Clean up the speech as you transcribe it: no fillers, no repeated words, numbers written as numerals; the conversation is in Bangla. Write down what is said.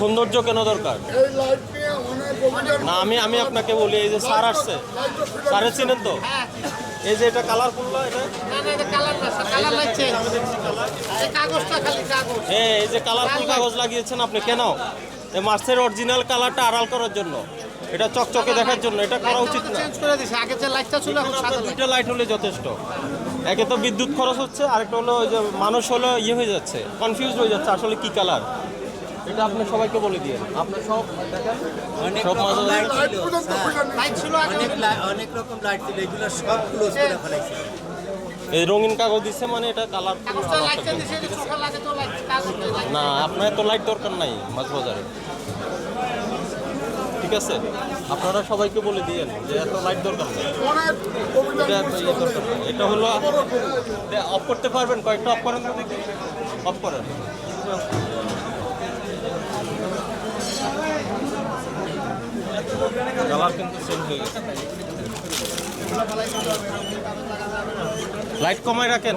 সৌন্দর্য কেন দরকার? না, আমি আপনাকে বলি, এই যে সার আসছে, সারে চিনেন তো? এই যে এটা কালারফুল না, এটা এই যে কালারফুল কাগজ লাগিয়েছেন আপনি কেন? এই মাছের অরিজিনাল কালারটা আড়াল করার জন্য, এটা চকচকে দেখার জন্য। এটা করা উচিত না। দুইটা লাইট হলে যথেষ্ট। একে তো বিদ্যুৎ খরচ হচ্ছে, আরেকটা হলো ওই যে মানুষ হলো ইয়ে হয়ে যাচ্ছে, কনফিউজ হয়ে যাচ্ছে আসলে কি কালার। এটা আপনি সবাইকে বলে দিয়ে আপনার সব দেখেন, সব অনেক রকম লাইট ছিল, এগুলো সব ক্লোজ করে ফেলাইছে। এই রঙিন কাগজ দিচ্ছে মানে এটা কালার না। আপনার এত লাইট দরকার নাই মাছ বাজারে, ঠিক আছে? আপনারা সবাইকে বলে দিয়েন যে এত লাইট দরকার নেই, এটা এত ইয়ে দরকার নেই। এটা হলো অফ করতে পারবেন, কয়েকটা অফ করেন তো দেখি, অফ করেন। কালার কিন্তু চেঞ্জ হয়ে গেছে, লাইট কমায় রাখেন।